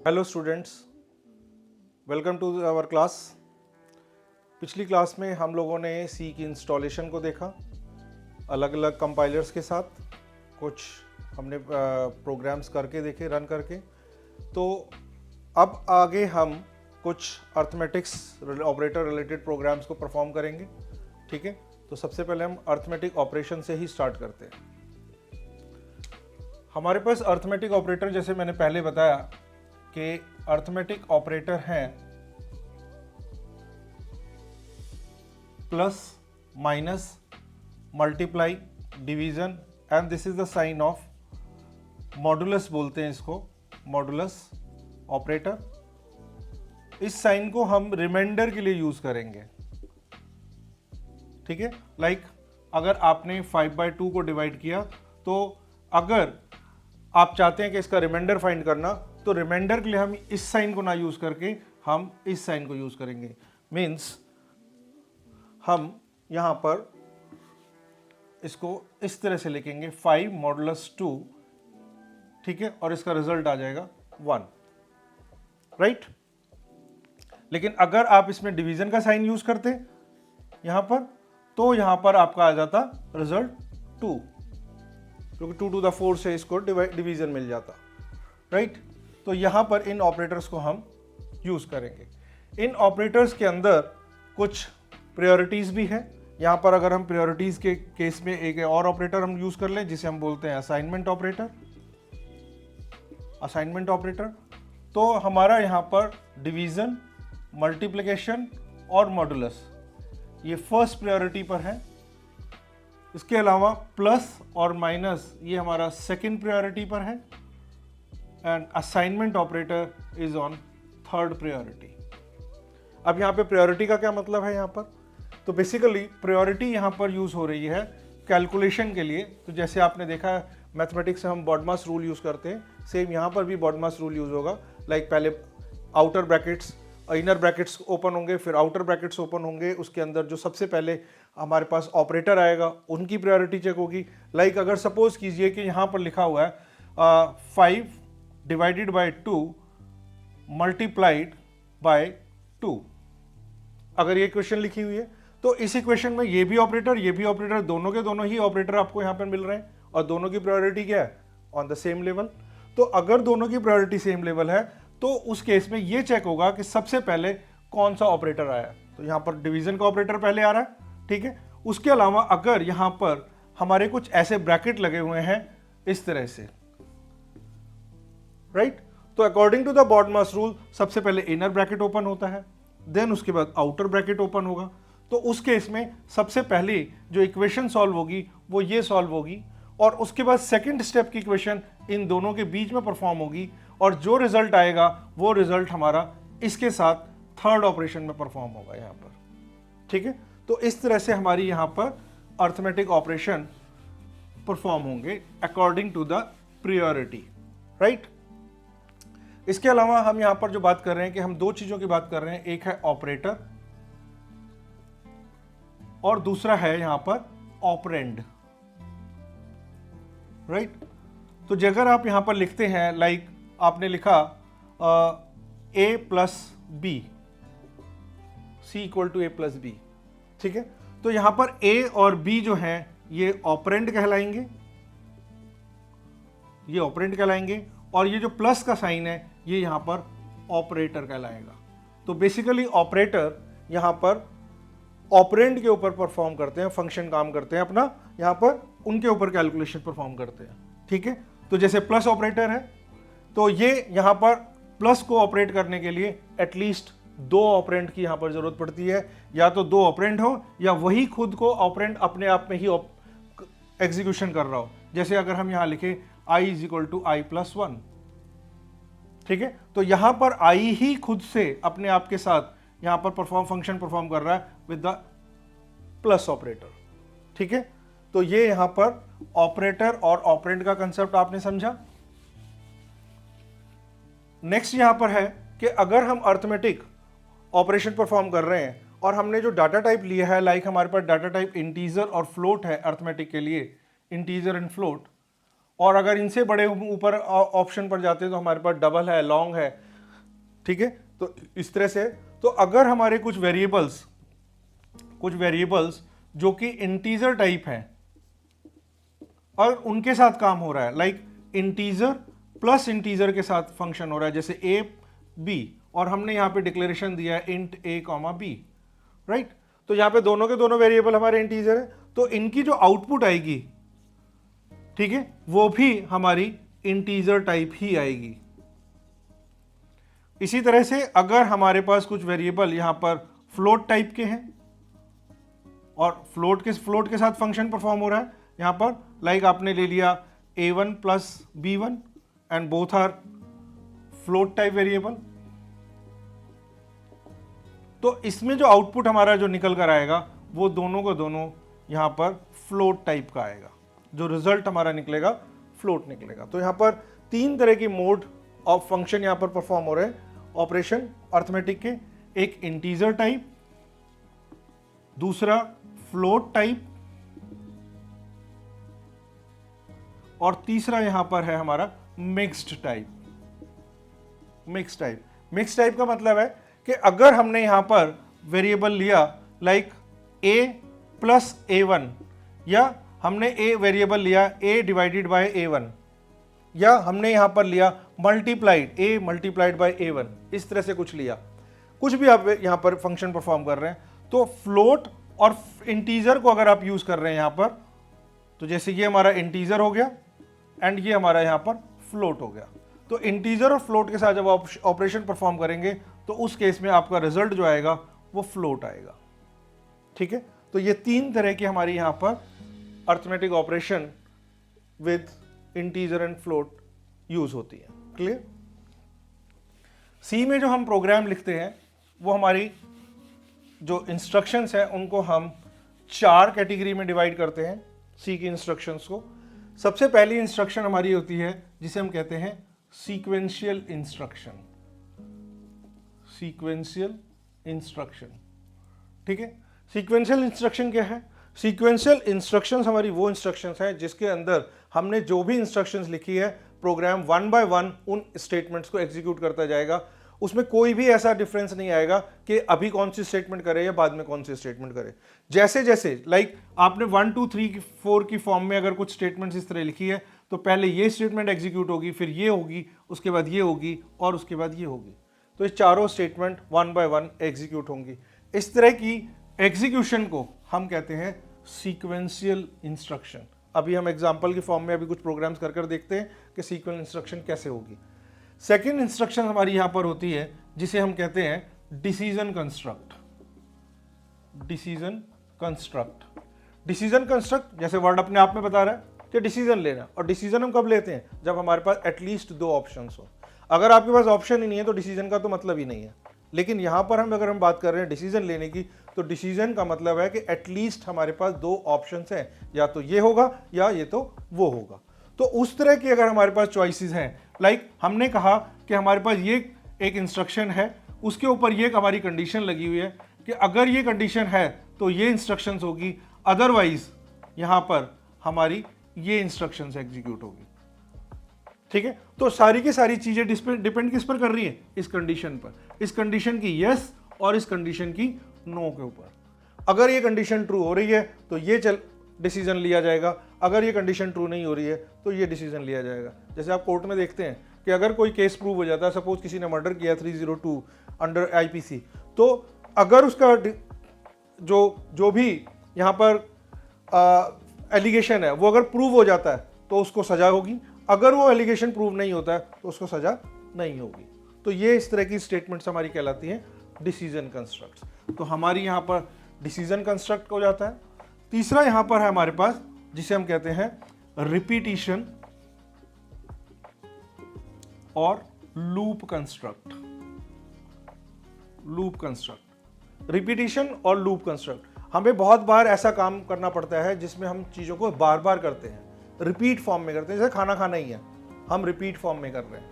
Hello students, welcome to our class. पिछली class में हम लोगों ने सी की इंस्टॉलेशन को देखा अलग अलग कंपाइलर्स के साथ। कुछ हमने प्रोग्राम्स करके देखे, रन करके। तो अब आगे हम कुछ अर्थमेटिक्स ऑपरेटर रिलेटेड प्रोग्राम्स को परफॉर्म करेंगे। ठीक है, तो सबसे पहले हम अर्थमेटिक ऑपरेशन से ही स्टार्ट करते हैं। हमारे पास अर्थमेटिक ऑपरेटर, जैसे मैंने पहले बताया कि अर्थमेटिक ऑपरेटर हैं plus, minus, multiply, division and this is the sign of modulus, बोलते हैं इसको मॉडुलस ऑपरेटर। इस साइन को हम रिमाइंडर के लिए यूज करेंगे। ठीक है, लाइक अगर आपने 5/2 को डिवाइड किया, तो अगर आप चाहते हैं कि इसका रिमाइंडर फाइंड करना, तो रिमाइंडर के लिए हम इस साइन को ना यूज करके हम इस साइन को यूज करेंगे। मींस हम यहां पर इसको इस तरह से लिखेंगे 5 मॉडुलस 2, ठीक है, और इसका रिजल्ट आ जाएगा 1, राइट। लेकिन अगर आप इसमें डिवीजन का साइन यूज करते यहां पर, तो यहां पर आपका आ जाता रिजल्ट 2, क्योंकि 2 to the 4 से इसको डिवीजन मिल जाता, राइट। तो यहां पर इन ऑपरेटर्स को हम यूज करेंगे। इन ऑपरेटर्स के अंदर कुछ प्रायोरिटीज भी है। यहां पर अगर हम प्रायोरिटीज के केस में एक और ऑपरेटर हम यूज कर लें, जिसे हम बोलते हैं असाइनमेंट ऑपरेटर। असाइनमेंट ऑपरेटर तो हमारा यहां पर डिवीजन, मल्टीप्लिकेशन और मॉडुलस ये फर्स्ट प्रायोरिटी पर है। इसके अलावा प्लस और माइनस ये हमारा सेकंड प्रायोरिटी पर है, and assignment operator is on third priority. अब यहाँ पे प्रायोरिटी का क्या मतलब है यहाँ पर? तो बेसिकली प्रायोरिटी यहाँ पर यूज हो रही है कैलकुलेशन के लिए। तो जैसे आपने देखा है मैथमेटिक्स में हम बॉडमास रूल यूज करते हैं, सेम यहाँ पर भी बॉडमास रूल यूज होगा। लाइक पहले outer brackets, inner brackets open होंगे, फिर आउटर ब्रैकेट्स ओपन होंगे, उसके अंदर जो सबसे पहले हमारे पास ऑपरेटर आएगा उनकी प्रायोरिटी चेक होगी। लाइक अगर सपोज कीजिए कि यहाँ पर लिखा हुआ है 5 डिवाइडेड बाय 2 मल्टीप्लाइड बाय 2, अगर ये क्वेश्चन लिखी हुई है, तो इस इक्वेशन में ये भी ऑपरेटर दोनों के दोनों ही ऑपरेटर आपको यहाँ पर मिल रहे हैं, और दोनों की प्रायोरिटी क्या है? On the same level. तो अगर दोनों की प्रायोरिटी सेम लेवल है, तो उस केस में ये चेक होगा कि सबसे पहले कौन सा ऑपरेटर आया। तो यहां पर डिवीजन का ऑपरेटर पहले आ रहा है, ठीक है। उसके अलावा अगर यहां पर हमारे कुछ ऐसे ब्रैकेट लगे हुए हैं इस तरह से, राइट, तो according to the BODMAS rule सबसे पहले इनर ब्रैकेट ओपन होता है, देन उसके बाद आउटर ब्रैकेट ओपन होगा। तो उस केस में सबसे पहले जो इक्वेशन सॉल्व होगी वो ये सॉल्व होगी, और उसके बाद सेकंड स्टेप की इक्वेशन इन दोनों के बीच में परफॉर्म होगी, और जो रिजल्ट आएगा वो रिजल्ट हमारा इसके साथ थर्ड ऑपरेशन में परफॉर्म होगा यहां पर, ठीक है। तो इस तरह से हमारी यहां पर अर्थमेटिक ऑपरेशन परफॉर्म होंगे according to the priority, right. इसके अलावा हम यहां पर जो बात कर रहे हैं कि हम दो चीजों की बात कर रहे हैं, एक है ऑपरेटर और दूसरा है यहां पर ऑपरेंड, राइट। तो अगर आप यहां पर लिखते हैं, लाइक आपने लिखा a plus B, C equal to a plus B, ठीक है। तो यहां पर a और b जो हैं ये ऑपरेंड कहलाएंगे, ये ऑपरेंड कहलाएंगे, और ये जो प्लस का साइन है ये यहां पर ऑपरेटर कहलाएगा। तो बेसिकली ऑपरेटर यहां पर ऑपरेंड के ऊपर परफॉर्म करते हैं, फंक्शन काम करते हैं अपना, यहां पर उनके ऊपर कैलकुलेशन परफॉर्म करते हैं, ठीक है। तो जैसे प्लस ऑपरेटर है, तो ये यहां पर प्लस को ऑपरेट करने के लिए एटलीस्ट 2 ऑपरेंड की यहां पर जरूरत पड़ती है, या तो 2 ऑपरेंड हो या वही खुद को ऑपरेंड अपने आप में ही एग्जीक्यूशन कर रहा हो। जैसे अगर हम यहां लिखे i is equal to I plus 1, ठीक है, तो यहां पर i ही खुद से अपने आप के साथ यहां पर फंक्शन परफॉर्म कर रहा है विद द प्लस ऑपरेटर, ठीक है। तो ये यहां पर ऑपरेटर और ऑपरेंड का कंसेप्ट आपने समझा। नेक्स्ट यहां पर है कि अगर हम अर्थमेटिक ऑपरेशन परफॉर्म कर रहे हैं और हमने जो डाटा टाइप लिया है, लाइक हमारे पास डाटा टाइप इंटीजर और फ्लोट है अर्थमेटिक के लिए, इंटीजर एंड फ्लोट, और अगर इनसे बड़े ऊपर ऑप्शन पर जाते हैं तो हमारे पास डबल है, लॉन्ग है, ठीक है, तो इस तरह से। तो अगर हमारे कुछ वेरिएबल्स जो कि इंटीजर टाइप हैं और उनके साथ काम हो रहा है, लाइक इंटीजर प्लस इंटीजर के साथ फंक्शन हो रहा है, जैसे ए बी, और हमने यहां पे डिक्लेरेशन दिया है इंट ए कॉमा बी, राइट। तो यहां पे दोनों के दोनों वेरिएबल हमारे इंटीजर है, तो इनकी जो आउटपुट आएगी, ठीक है, वो भी हमारी इंटीजर टाइप ही आएगी। इसी तरह से अगर हमारे पास कुछ वेरिएबल यहां पर फ्लोट टाइप के हैं और फ्लोट के साथ फंक्शन परफॉर्म हो रहा है यहां पर, लाइक आपने ले लिया a1 plus b1 and both are float type variable, तो इसमें जो आउटपुट हमारा जो निकल कर आएगा वो दोनों को दोनों यहां पर फ्लोट टाइप का आएगा, जो रिजल्ट हमारा निकलेगा फ्लोट निकलेगा। तो यहां पर तीन तरह की मोड ऑफ फंक्शन यहां पर परफॉर्म हो रहे हैं ऑपरेशन अर्थमेटिक के, एक इंटीजर टाइप, दूसरा फ्लोट टाइप, और तीसरा यहां पर है हमारा मिक्स्ड टाइप। मिक्स्ड टाइप का मतलब है कि अगर हमने यहां पर वेरिएबल लिया लाइक a प्लस a1, या हमने a वेरिएबल लिया a डिवाइडेड बाय a1, या हमने यहां पर लिया multiplied a multiplied by a1, इस तरह से कुछ लिया, कुछ भी आप यहां पर फंक्शन परफॉर्म कर रहे हैं, तो फ्लोट और इंटीजर को अगर आप यूज कर रहे हैं यहां पर, तो जैसे ये हमारा इंटीजर हो गया एंड ये हमारा यहां पर फ्लोट हो गया, तो इंटीजर और फ्लोट के साथ जब आप ऑपरेशन परफॉर्म करेंगे तो उस केस में आपका रिजल्ट जो आएगा वो फ्लोट आएगा, ठीक है। तो ये तीन तरह की हमारी यहां पर arithmetic operation with integer and float use होती है। क्लियर। सी में जो हम प्रोग्राम लिखते हैं वो हमारी जो इंस्ट्रक्शंस हैं उनको हम 4 कैटेगरी में डिवाइड करते हैं सी की इंस्ट्रक्शंस को। सबसे पहली इंस्ट्रक्शन हमारी होती है जिसे हम कहते हैं सीक्वेंशियल इंस्ट्रक्शन। सीक्वेंशियल इंस्ट्रक्शन, ठीक है। सीक्वेंशियल इंस्ट्रक्शन क्या है? सीक्वेंशियल इंस्ट्रक्शंस हमारी वो इंस्ट्रक्शंस हैं जिसके अंदर हमने जो भी इंस्ट्रक्शंस लिखी है प्रोग्राम 1 बाय 1 उन स्टेटमेंट्स को एग्जीक्यूट करता जाएगा, उसमें कोई भी ऐसा डिफरेंस नहीं आएगा कि अभी कौन सी स्टेटमेंट करे या बाद में कौन सी स्टेटमेंट करे। जैसे जैसे लाइक आपने 1 2 3 4 की फॉर्म में अगर कुछ स्टेटमेंट्स इस तरह लिखी है तो पहले ये स्टेटमेंट एग्जीक्यूट होगी, फिर ये होगी, उसके बाद ये होगी और उसके बाद ये होगी, तो ये चारों स्टेटमेंट 1 बाय 1 एग्जीक्यूट होंगी। इस तरह की एग्जीक्यूशन को हम कहते हैं सीक्वेंशियल इंस्ट्रक्शन। अभी हम एग्जांपल की फॉर्म में अभी कुछ प्रोग्राम्स कर देखते हैं कि सीक्वेंशियल इंस्ट्रक्शन कैसे होगी। सेकेंड इंस्ट्रक्शन हमारी यहां पर होती है जिसे हम कहते हैं decision construct. Decision construct, decision construct जैसे वर्ड अपने आप में बता रहा है कि डिसीजन लेना, और डिसीजन हम कब लेते हैं? जब हमारे पास एटलीस्ट 2 ऑप्शंस हो। अगर आपके पास ऑप्शन ही नहीं है तो डिसीजन का तो मतलब ही नहीं है। लेकिन यहां पर अगर हम बात कर रहे हैं डिसीजन लेने की, तो डिसीजन का मतलब है कि एटलीस्ट हमारे पास 2 ऑप्शंस हैं, या तो ये होगा या ये तो वो होगा। तो उस तरह की अगर हमारे पास चॉइसेस हैं, लाइक हमने कहा कि हमारे पास ये एक इंस्ट्रक्शन है, उसके ऊपर ये हमारी कंडीशन लगी हुई है कि अगर ये कंडीशन है तो ये इंस्ट्रक्शंस होगी, अदरवाइज यहां पर हमारी ये इंस्ट्रक्शंस एग्जीक्यूट होगी, ठीक है। तो सारी की सारी चीजें डिपेंड किस पर कर रही है? इस कंडीशन पर, इस कंडीशन की यस और इस कंडीशन की नो के ऊपर। अगर ये कंडीशन ट्रू हो रही है तो ये डिसीजन लिया जाएगा, अगर ये कंडीशन ट्रू नहीं हो रही है तो ये डिसीजन लिया जाएगा। जैसे आप कोर्ट में देखते हैं कि अगर कोई केस प्रूव हो जाता है, सपोज किसी ने मर्डर किया 302 अंडर आईपीसी, तो अगर उसका जो भी यहाँ पर एलिगेशन है वो अगर प्रूव हो जाता है तो उसको सजा होगी, अगर वो एलिगेशन प्रूव नहीं होता है तो उसको सजा नहीं होगी। तो ये इस तरह की स्टेटमेंट्स हमारी कहलाती हैं डिसीजन कंस्ट्रक्ट्स। तो हमारी यहाँ पर डिसीजन कंस्ट्रक्ट हो जाता है। तीसरा यहाँ पर है हमारे पास जिसे हम कहते हैं रिपीटिशन और loop construct. Loop construct, repetition और लूप कंस्ट्रक्ट, हमें बहुत बार ऐसा काम करना पड़ता है जिसमें हम चीजों को बार बार करते हैं, रिपीट फॉर्म में करते हैं। जैसे खाना खाना ही है, हम रिपीट फॉर्म में कर रहे हैं।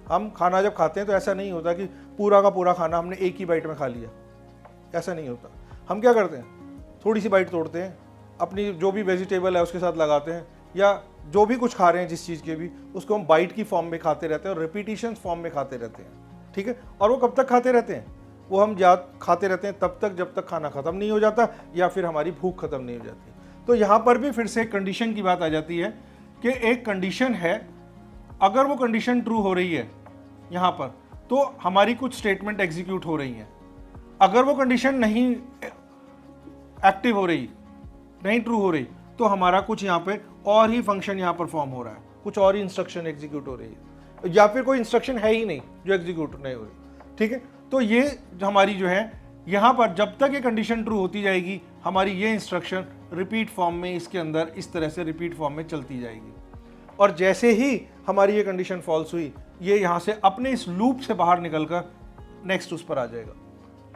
हम खाना जब खाते हैं तो ऐसा नहीं होता कि पूरा का पूरा खाना हमने एक ही बाइट में खा लिया, ऐसा नहीं होता। हम क्या करते हैं, थोड़ी सी बाइट तोड़ते हैं, अपनी जो भी वेजिटेबल है उसके साथ लगाते हैं, या जो भी कुछ खा रहे हैं जिस चीज़ के भी, उसको हम बाइट की फॉर्म में खाते रहते हैं और रिपीटिशन फॉर्म में खाते रहते हैं, ठीक है। और वो कब तक खाते रहते हैं, वो हम खाते रहते हैं तब तक जब तक खाना खत्म नहीं हो जाता या फिर हमारी भूख खत्म नहीं हो जाती। तो यहाँ पर भी फिर से एक कंडीशन की बात आ जाती है कि एक कंडीशन है, अगर वो कंडीशन ट्रू हो रही है यहाँ पर तो हमारी कुछ स्टेटमेंट एग्जीक्यूट हो रही हैं। अगर वो कंडीशन नहीं एक्टिव हो रही, नहीं ट्रू हो रही, तो हमारा कुछ यहाँ पे और ही फंक्शन यहाँ परफॉर्म हो रहा है, कुछ और ही इंस्ट्रक्शन एग्जीक्यूट हो रही है, या फिर कोई इंस्ट्रक्शन है ही नहीं जो एग्जीक्यूट नहीं हो रही। ठीक है, तो ये हमारी जो है यहाँ पर जब तक ये कंडीशन ट्रू होती जाएगी, हमारी ये इंस्ट्रक्शन रिपीट फॉर्म में इसके अंदर इस तरह से रिपीट फॉर्म में चलती जाएगी। और जैसे ही हमारी ये कंडीशन फॉल्स हुई, ये यहाँ से अपने इस लूप से बाहर निकलकर नेक्स्ट उस पर आ जाएगा।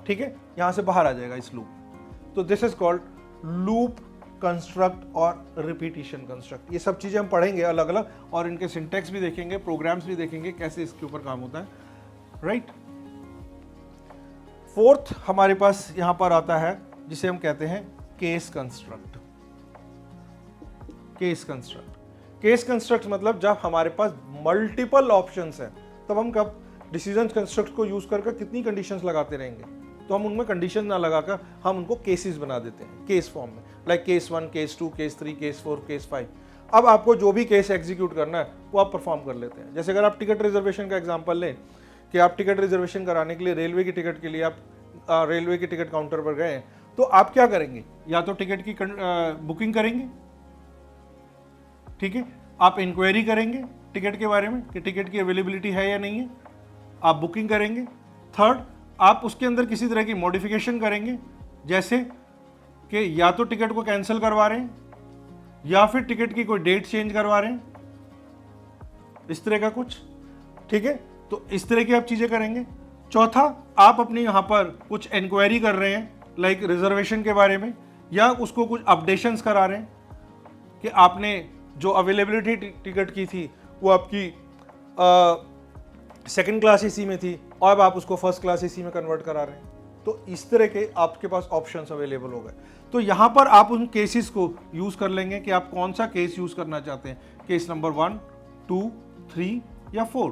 ठीक है, यहाँ से बाहर आ जाएगा इस लूप। तो this is called loop construct और रिपीटिशन कंस्ट्रक्ट। ये सब चीजें हम पढ़ेंगे अलग अलग, और इनके सिंटेक्स भी देखेंगे, प्रोग्राम्स भी देखेंगे, कैसे इसके ऊपर काम होता है। राइट। फोर्थ हमारे पास यहां पर आता है जिसे हम कहते हैं case construct. Case construct, case construct मतलब जब हमारे पास मल्टीपल ऑप्शंस हैं, तब हम कब डिसीजन कंस्ट्रक्ट को यूज करके कितनी कंडीशंस लगाते रहेंगे, तो हम उनमें कंडीशन ना लगाकर हम उनको केसेस बना देते हैं केस फॉर्म में, like case 1, case 2, case 3, case 4, case 5। अब आपको जो भी केस एग्जीक्यूट करना है वो आप परफॉर्म कर लेते हैं। जैसे अगर आप टिकट रिजर्वेशन का एग्जांपल लें कि आप टिकट रिजर्वेशन कराने के लिए रेलवे की टिकट के लिए आप रेलवे के टिकट काउंटर पर गए, तो आप क्या करेंगे, या तो टिकट की बुकिंग करेंगे, ठीक है, आप इंक्वायरी करेंगे टिकट के बारे में कि टिकट की अवेलेबिलिटी है या नहीं है, आप बुकिंग करेंगे। थर्ड, आप उसके अंदर किसी तरह की मॉडिफिकेशन करेंगे, जैसे कि या तो टिकट को कैंसिल करवा रहे हैं या फिर टिकट की कोई डेट चेंज करवा रहे हैं, इस तरह का कुछ। ठीक है, तो इस तरह की आप चीजें करेंगे। चौथा, आप अपनी यहां पर कुछ इंक्वायरी कर रहे हैं लाइक रिजर्वेशन के बारे में, या उसको कुछ अपडेशंस करा रहे हैं कि आपने जो अवेलेबिलिटी टिकट की थी वो आपकी सेकंड क्लास एसी में थी और अब आप उसको फर्स्ट क्लास एसी में कन्वर्ट करा रहे हैं। तो इस तरह के आपके पास ऑप्शंस अवेलेबल हो गए। तो यहाँ पर आप उन केसेस को यूज कर लेंगे कि आप कौन सा केस यूज करना चाहते हैं, केस नंबर 1, 2, 3 या 4,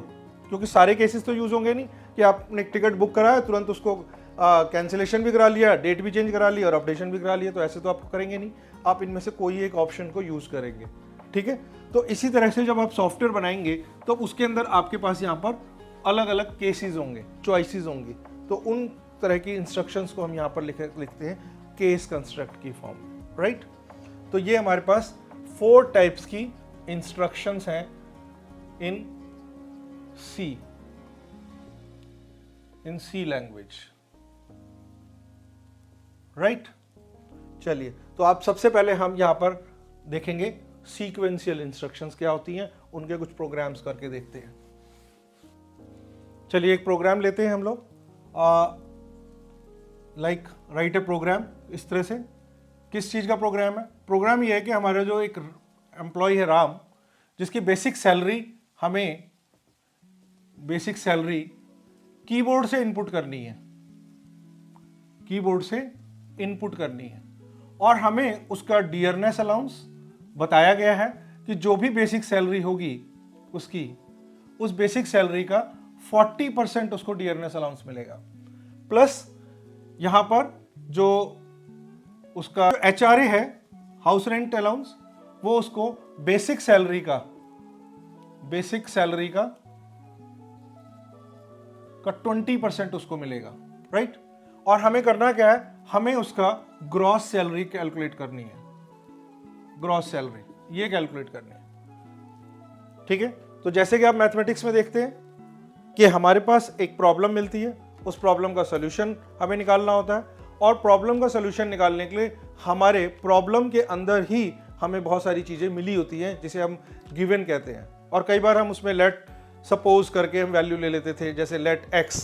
क्योंकि सारे केसेस तो यूज होंगे नहीं कि आपने टिकट बुक कराया तुरंत उसको कैंसिलेशन भी करा लिया, डेट भी चेंज करा लिया और अपडेशन भी करा लिया, तो ऐसे तो आप करेंगे नहीं। आप इनमें से कोई एक ऑप्शन को यूज करेंगे। ठीक है, तो इसी तरह से जब आप सॉफ्टवेयर बनाएंगे तो उसके अंदर आपके पास यहाँ पर अलग अलग केसेस होंगे, चॉइसेस होंगी, तो उन तरह की इंस्ट्रक्शंस को हम यहाँ पर लिखते हैं केस कंस्ट्रक्ट की फॉर्म में। राइट। तो ये हमारे पास 4 टाइप्स की इंस्ट्रक्शंस हैं इन सी लैंग्वेज। राइट। चलिए, तो आप सबसे पहले हम यहाँ पर देखेंगे सीक्वेंशियल इंस्ट्रक्शंस क्या होती हैं, उनके कुछ प्रोग्राम्स करके देखते हैं। चलिए, एक प्रोग्राम लेते हैं हम लोग, लाइक राइट ए प्रोग्राम। इस तरह से किस चीज़ का प्रोग्राम है? प्रोग्राम ये है कि हमारा जो एक एम्प्लॉय है राम, जिसकी बेसिक सैलरी हमें कीबोर्ड से इनपुट करनी है, कीबोर्ड से इनपुट करनी है, और हमें उसका डियरनेस अलाउंस बताया गया है कि जो भी बेसिक सैलरी होगी उसकी, उस बेसिक सैलरी का 40% उसको डियरनेस अलाउंस मिलेगा, प्लस यहां पर जो उसका HRA है, हाउस रेंट अलाउंस, वो उसको बेसिक सैलरी का 20% उसको मिलेगा। राइट। और हमें करना क्या है, हमें उसका ग्रॉस सैलरी कैलकुलेट करनी है, ग्रॉस सैलरी ये कैलकुलेट करनी है। ठीक है, तो जैसे कि आप मैथमेटिक्स में देखते हैं कि हमारे पास एक प्रॉब्लम मिलती है, उस प्रॉब्लम का सॉल्यूशन हमें निकालना होता है, और प्रॉब्लम का सॉल्यूशन निकालने के लिए हमारे प्रॉब्लम के अंदर ही हमें बहुत सारी चीज़ें मिली होती हैं जिसे हम गिवन कहते हैं, और कई बार हम उसमें लेट सपोज करके हम वैल्यू ले लेते थे, जैसे लेट x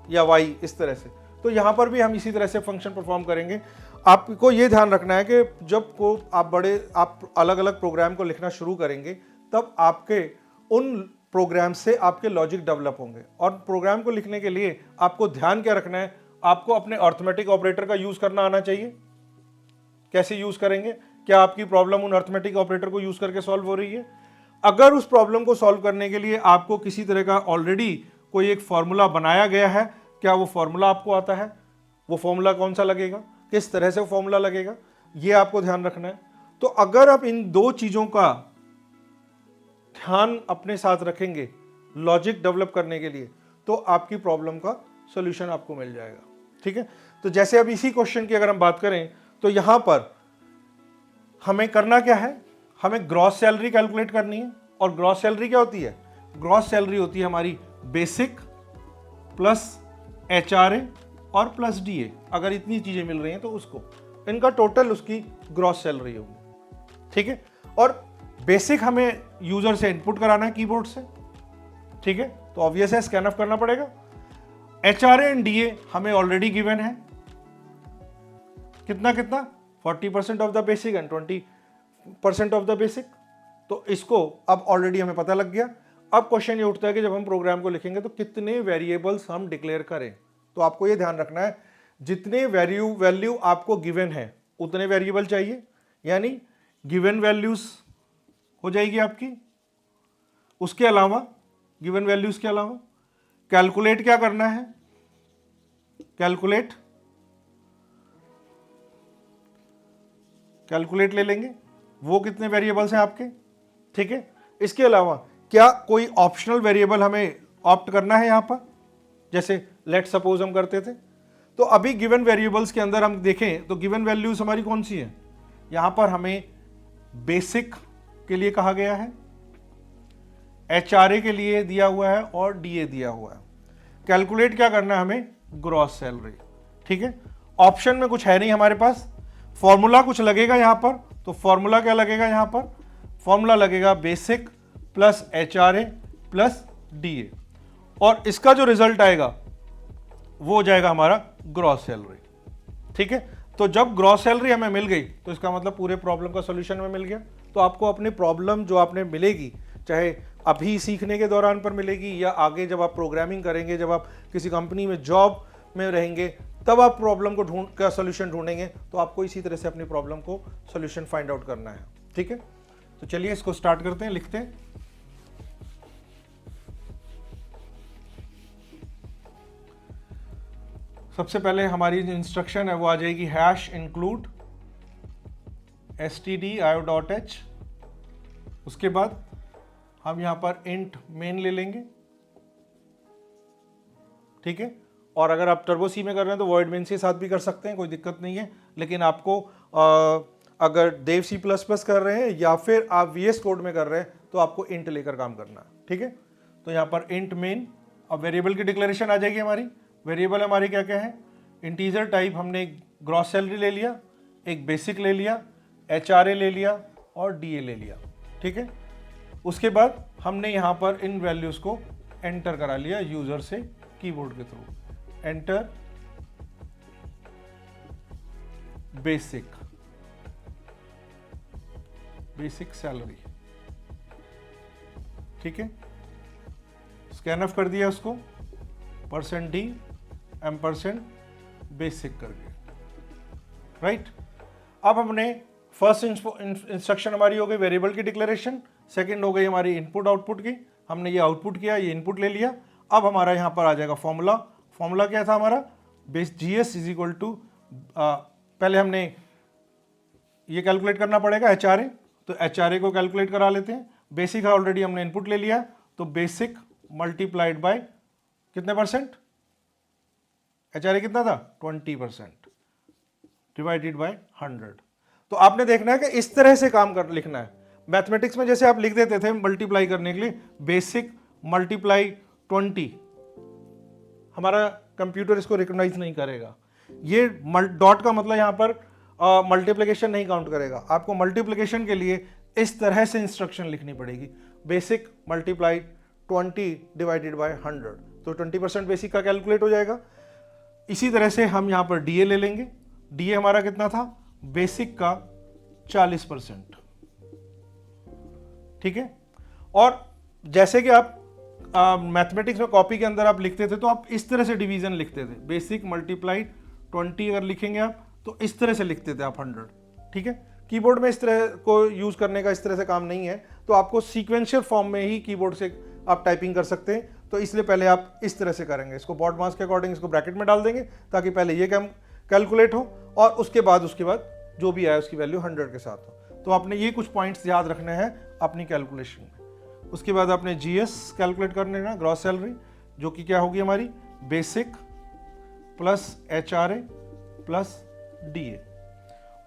या y, इस तरह से। तो यहाँ पर भी हम इसी तरह से फंक्शन परफॉर्म करेंगे। आपको ये ध्यान रखना है कि जब को आप अलग अलग प्रोग्राम को लिखना शुरू करेंगे, तब आपके उन प्रोग्राम से आपके लॉजिक डेवलप होंगे। और प्रोग्राम को लिखने के लिए आपको ध्यान क्या रखना है, आपको अपने अर्थमेटिक ऑपरेटर का यूज करना आना चाहिए। कैसे यूज करेंगे? क्या आपकी प्रॉब्लम उन अर्थमेटिक ऑपरेटर को यूज करके सॉल्व हो रही है? अगर उस प्रॉब्लम को सॉल्व करने के लिए आपको किसी तरह का ऑलरेडी कोई एक फॉर्मूला बनाया गया है, क्या वो फॉर्मूला आपको आता है, वो फॉर्मूला कौन सा लगेगा, किस तरह से वो फॉर्मूला लगेगा, ये आपको ध्यान रखना है। तो अगर आप इन दो चीज़ों का ध्यान अपने साथ रखेंगे लॉजिक डेवलप करने के लिए, तो आपकी प्रॉब्लम का सॉल्यूशन आपको मिल जाएगा। ठीक है, तो जैसे अब इसी क्वेश्चन की अगर हम बात करें तो यहां पर हमें करना क्या है, हमें ग्रॉस सैलरी कैलकुलेट करनी है। और ग्रॉस सैलरी क्या होती है, ग्रॉस सैलरी होती है हमारी बेसिक प्लस HRA और प्लस DA। अगर इतनी चीजें मिल रही हैं तो उसको, इनका टोटल उसकी ग्रॉस सैलरी होगी। ठीक है, और बेसिक हमें यूजर से इनपुट कराना है कीबोर्ड से। ठीक है, तो ऑब्वियस है स्कैन ऑफ करना पड़ेगा। HRA एंड DA हमें ऑलरेडी गिवन है, कितना कितना 40% of the basic and 20% of the basic. तो इसको अब ऑलरेडी हमें पता लग गया। अब क्वेश्चन ये उठता है कि जब हम प्रोग्राम को लिखेंगे तो कितने वेरिएबल्स हम डिक्लेयर करें। तो आपको ये ध्यान रखना है, जितने वैल्यू आपको गिवन है उतने वेरिएबल चाहिए, यानी गिवन वैल्यूज हो जाएगी आपकी। उसके अलावा गिवन वैल्यूज के अलावा कैलकुलेट क्या करना है, कैलकुलेट ले लेंगे, वो कितने वेरिएबल्स हैं आपके। ठीक है, इसके अलावा क्या कोई ऑप्शनल वेरिएबल हमें ऑप्ट करना है यहां पर, जैसे लेट सपोज हम करते थे। तो अभी गिवन वेरिएबल्स के अंदर हम देखें तो गिवन वैल्यूज हमारी कौन सी है, यहां पर हमें बेसिक के लिए कहा गया है, HRA के लिए दिया हुआ है और DA दिया हुआ है। कैलकुलेट क्या करना है हमें, ग्रॉस सैलरी। ठीक है, ऑप्शन में कुछ है नहीं हमारे पास, फॉर्मूला कुछ लगेगा यहां पर। तो फॉर्मूला क्या लगेगा यहां पर, फॉर्मूला लगेगा basic plus HRA plus DA, और इसका जो रिजल्ट आएगा वो हो जाएगा हमारा ग्रॉस सैलरी। ठीक है, तो जब ग्रॉस सैलरी हमें मिल गई तो इसका मतलब पूरे प्रॉब्लम का सॉल्यूशन में मिल गया। तो आपको अपनी प्रॉब्लम जो आपने मिलेगी, चाहे अभी सीखने के दौरान पर मिलेगी या आगे जब आप प्रोग्रामिंग करेंगे, जब आप किसी कंपनी में जॉब में रहेंगे, तब आप प्रॉब्लम को सॉल्यूशन ढूंढेंगे, तो आपको इसी तरह से अपनी प्रॉब्लम को सॉल्यूशन फाइंड आउट करना है। ठीक है, तो चलिए इसको स्टार्ट करते हैं, लिखते हैं। सबसे पहले हमारी इंस्ट्रक्शन है वो आ जाएगी हैश इंक्लूड stdio.h। उसके बाद हम यहां पर इंट मेन ले लेंगे। ठीक है, और अगर आप टर्बो सी में कर रहे हैं तो वॉइड मेन के साथ भी कर सकते हैं, कोई दिक्कत नहीं है। लेकिन आपको अगर देव C++ कर रहे हैं या फिर आप VS कोड में कर रहे हैं तो आपको इंट लेकर काम करना है। ठीक है, तो यहाँ पर इंट मेन, अब वेरिएबल की डिक्लेरेशन आ जाएगी हमारी। वेरिएबल हमारी क्या क्या है, इंटीजर टाइप हमने ग्रॉस सैलरी ले लिया, एक बेसिक ले लिया, HRA ले लिया और DA ले लिया। ठीक है, उसके बाद हमने यहाँ पर इन वैल्यूज़ को एंटर करा लिया यूज़र से कीबोर्ड के थ्रू। Enter basic salary. ठीक है, स्कैन ऑफ कर दिया उसको, %D एम्परसेंड बेसिक करके। राइट, अब हमने फर्स्ट इंस्ट्रक्शन हमारी हो गई वेरिएबल की डिक्लेरेशन, सेकंड हो गई हमारी इनपुट आउटपुट की। हमने ये आउटपुट किया, ये इनपुट ले लिया। अब हमारा यहाँ पर आ जाएगा फॉर्मूला। फॉर्मूला क्या था हमारा, base GS is equal to, पहले हमने ये कैलकुलेट करना पड़ेगा HRA, तो HRA को कैलकुलेट करा लेते हैं। बेसिक है ऑलरेडी हमने इनपुट ले लिया, तो बेसिक मल्टीप्लाइड बाय कितने %, HRA कितना था 20% डिवाइडेड बाय 100। तो आपने देखना है कि इस तरह से काम कर लिखना है। मैथमेटिक्स में जैसे आप लिख देते थे मल्टीप्लाई करने के लिए, बेसिक मल्टीप्लाई 20, हमारा कंप्यूटर इसको रिकॉग्नाइज नहीं करेगा। ये डॉट का मतलब यहाँ पर मल्टीप्लिकेशन नहीं काउंट करेगा। आपको मल्टीप्लिकेशन के लिए इस तरह से इंस्ट्रक्शन लिखनी पड़ेगी, बेसिक मल्टीप्लाई 20 डिवाइडेड बाय 100, तो 20% बेसिक का कैलकुलेट हो जाएगा। इसी तरह से हम यहाँ पर DA ले लेंगे। DA हमारा कितना था, बेसिक का 40%। ठीक है, और जैसे कि आप मैथमेटिक्स में कॉपी के अंदर आप लिखते थे तो आप इस तरह से डिवीजन लिखते थे, बेसिक मल्टीप्लाई 20 अगर लिखेंगे आप तो इस तरह से लिखते थे आप 100। ठीक है, कीबोर्ड में इस तरह को यूज करने का इस तरह से काम नहीं है, तो आपको सीक्वेंशियल फॉर्म में ही कीबोर्ड से आप टाइपिंग कर सकते हैं। तो इसलिए पहले आप इस तरह से करेंगे, इसको बॉड मास के अकॉर्डिंग इसको ब्रैकेट में डाल देंगे ताकि पहले ये कैलकुलेट हो और उसके बाद जो भी आए उसकी वैल्यू 100 के साथ हो। तो आपने ये कुछ पॉइंट्स याद रखने हैं अपनी कैलकुलेशन में। उसके बाद आपने जीएस कैलकुलेट करने ना, ग्रॉस सैलरी, जो कि क्या होगी हमारी basic plus HRA plus DA,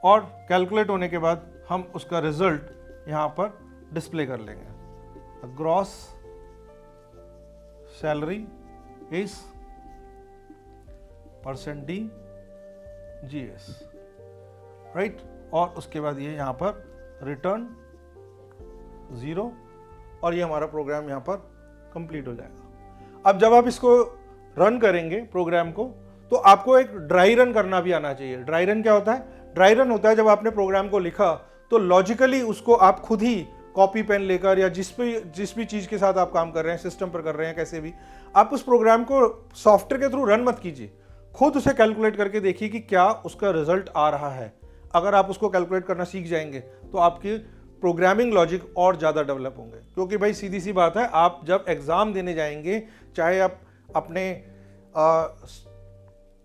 और कैलकुलेट होने के बाद हम उसका रिजल्ट यहाँ पर डिस्प्ले कर लेंगे। Gross salary is percent D GS, right. और उसके बाद ये यहाँ पर रिटर्न 0 और ये हमारा प्रोग्राम यहाँ पर कंप्लीट हो जाएगा। अब जब आप इसको रन करेंगे प्रोग्राम को, तो आपको एक ड्राई रन करना भी आना चाहिए। ड्राई रन क्या होता है? ड्राई रन होता है जब आपने प्रोग्राम को लिखा तो लॉजिकली उसको आप खुद ही कॉपी पेन लेकर या जिस भी चीज़ के साथ आप काम कर रहे हैं, सिस्टम पर कर रहे हैं, कैसे भी, आप उस प्रोग्राम को सॉफ्टवेयर के थ्रू रन मत कीजिए, खुद उसे कैलकुलेट करके देखिए कि क्या उसका रिजल्ट आ रहा है। अगर आप उसको कैलकुलेट करना सीख जाएंगे तो आपकी प्रोग्रामिंग लॉजिक और ज़्यादा डेवलप होंगे। क्योंकि भाई सीधी सी बात है, आप जब एग्ज़ाम देने जाएंगे, चाहे आप अपने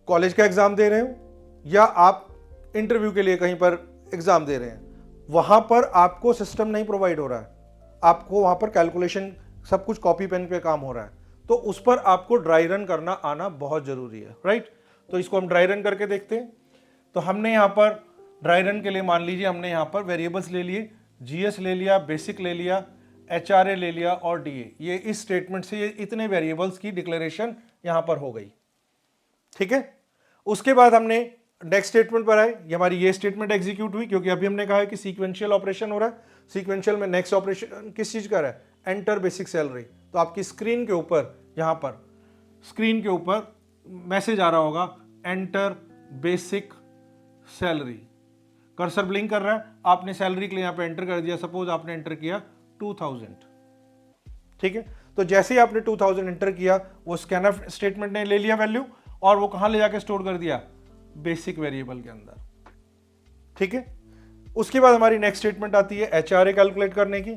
कॉलेज का एग्ज़ाम दे रहे हो या आप इंटरव्यू के लिए कहीं पर एग्ज़ाम दे रहे हैं, वहाँ पर आपको सिस्टम नहीं प्रोवाइड हो रहा है, आपको वहाँ पर कैलकुलेशन सब कुछ कॉपी पेन पे काम हो रहा है, तो उस पर आपको ड्राई रन करना आना बहुत ज़रूरी है, राइट। तो इसको हम ड्राई रन करके देखते हैं। तो हमने यहाँ पर ड्राई रन के लिए मान लीजिए हमने यहाँ पर वेरिएबल्स ले लिए, जीएस ले लिया, बेसिक ले लिया, एचआरए ले लिया और डीए। ये इस स्टेटमेंट से ये इतने वेरिएबल्स की डिक्लेरेशन यहाँ पर हो गई, ठीक है। उसके बाद हमने नेक्स्ट स्टेटमेंट पर आए, ये हमारी ये स्टेटमेंट एग्जीक्यूट हुई, क्योंकि अभी हमने कहा है कि सीक्वेंशियल ऑपरेशन हो रहा है। सीक्वेंशियल में नेक्स्ट ऑपरेशन किस चीज़ का है? Enter basic salary. तो आपकी स्क्रीन के ऊपर, यहाँ पर स्क्रीन के ऊपर मैसेज आ रहा होगा enter basic salary. Cursor blink कर रहा है, आपने सैलरी के लिए यहाँ पे एंटर कर दिया। सपोज आपने एंटर किया 2000, ठीक है। तो जैसे ही आपने 2000 एंटर किया, वो स्कैनर स्टेटमेंट ने ले लिया वैल्यू और वो कहाँ ले जाके स्टोर कर दिया? बेसिक वेरिएबल के अंदर, ठीक है। उसके बाद हमारी नेक्स्ट स्टेटमेंट आती है एचआरए कैलकुलेट करने की।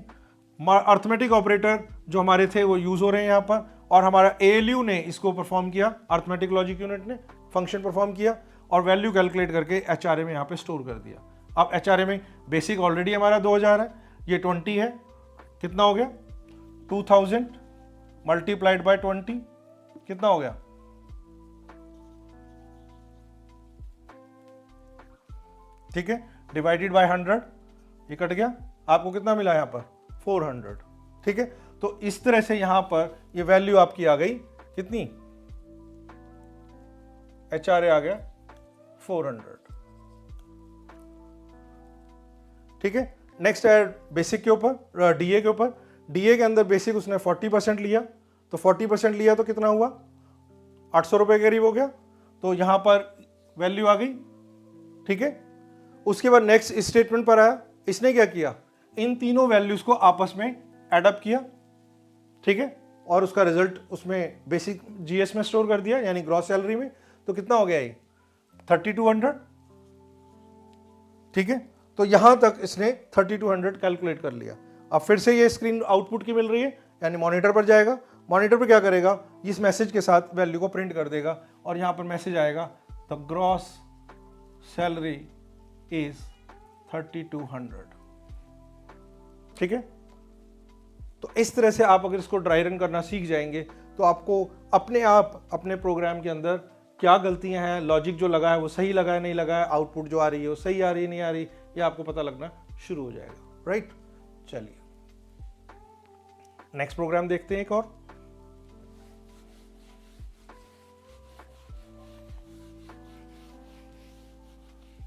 अर्थमेटिक ऑपरेटर जो हमारे थे वो यूज हो रहे हैं यहाँ पर, और हमारा एएलयू ने इसको परफॉर्म किया, अर्थमेटिक लॉजिक यूनिट ने फंक्शन परफॉर्म किया और वैल्यू कैलकुलेट करके एचआरए में यहाँ पे स्टोर कर दिया। अब एचआरए में बेसिक ऑलरेडी हमारा 2000 है, ये 20 है, कितना हो गया? 2000 मल्टीप्लाइड बाय 20 कितना हो गया? ठीक है, डिवाइडेड बाय 100, ये कट गया, आपको कितना मिला यहाँ पर? 400, ठीक है। तो इस तरह से यहां पर ये वैल्यू आपकी आ गई कितनी? एचआरए आ गया 400, ठीक है। नेक्स्ट है बेसिक के ऊपर, डीए के ऊपर। डीए के अंदर बेसिक उसने 40% लिया, तो 40% लिया तो कितना हुआ? 800 रुपए के करीब हो गया। तो यहां पर वैल्यू आ गई, ठीक है। उसके बाद नेक्स्ट स्टेटमेंट पर आया, इसने क्या किया? इन तीनों वैल्यूज को आपस में एडअप किया, ठीक है, और उसका रिजल्ट उसमें बेसिक जीएस में स्टोर कर दिया, यानी ग्रॉस सैलरी में। तो कितना हो गया ये? 3200, ठीक है। तो यहां तक इसने 3200 कैलकुलेट कर लिया। अब फिर से ये स्क्रीन आउटपुट की मिल रही है, यानी मॉनिटर पर जाएगा। मॉनिटर पर क्या करेगा? इस मैसेज के साथ वैल्यू को प्रिंट कर देगा और यहां पर मैसेज आएगा द ग्रॉस सैलरी इज 3200, ठीक है। तो इस तरह से आप अगर इसको ड्राई रन करना सीख जाएंगे तो आपको अपने आप अपने प्रोग्राम के अंदर क्या गलतियां हैं, लॉजिक जो लगा है वो सही लगा है नहीं लगा है, आउटपुट जो आ रही है वो सही आ रही है नहीं आ रही, ये आपको पता लगना शुरू हो जाएगा, राइट। चलिए नेक्स्ट प्रोग्राम देखते हैं एक और।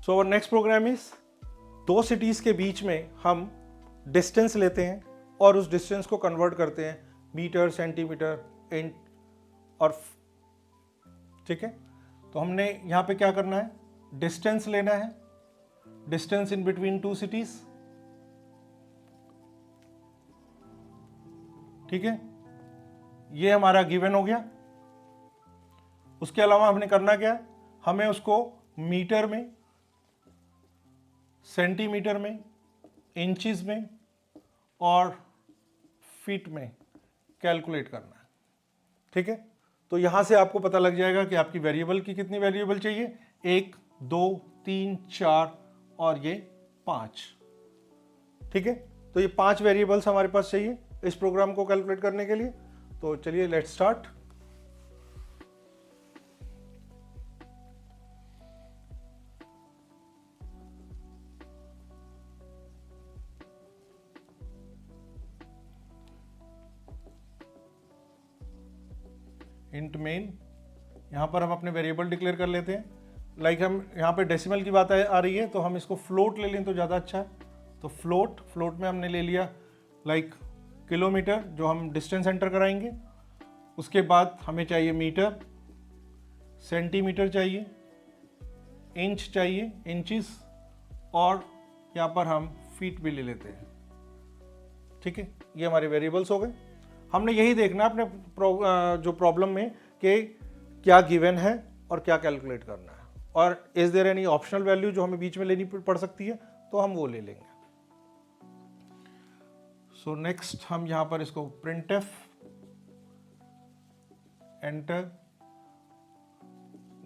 So our next program is, दो सिटीज के बीच में हम डिस्टेंस लेते हैं और उस डिस्टेंस को कन्वर्ट करते हैं मीटर, सेंटीमीटर, इंच और, ठीक है। तो हमने यहाँ पे क्या करना है? डिस्टेंस लेना है, distance in between two cities, ठीक है। ये हमारा गिवन हो गया। उसके अलावा हमने करना क्या है? हमें उसको मीटर में, सेंटीमीटर में, इंचेस में और फीट में कैलकुलेट करना है। ठीक है, तो यहां से आपको पता लग जाएगा कि आपकी वेरिएबल की कितनी वेरिएबल चाहिए, 1 2 3 4 और ये 5। ठीक है, तो ये 5 वेरिएबल्स हमारे पास चाहिए इस प्रोग्राम को कैलकुलेट करने के लिए। तो चलिए लेट्स स्टार्ट। इंट मेन, यहाँ पर हम अपने वेरिएबल डिक्लेयर कर लेते हैं। लाइक हम यहाँ पे डेसिमल की बात आ रही है तो हम इसको फ्लोट ले लें तो ज़्यादा अच्छा है। तो फ्लोट में हमने ले लिया लाइक किलोमीटर, जो हम डिस्टेंस एंटर कराएंगे। उसके बाद हमें चाहिए मीटर, सेंटीमीटर चाहिए, इंच चाहिए, इंचिस, और यहाँ पर हम फीट भी ले लेते हैं। ठीक है, ये हमारे वेरिएबल्स हो गए। हमने यही देखना अपने जो प्रॉब्लम में कि क्या गिवन है और क्या कैलकुलेट करना है, और is there any optional value जो हमें बीच में लेनी पड़ सकती है तो हम वो ले लेंगे। सो नेक्स्ट हम यहां पर इसको printf enter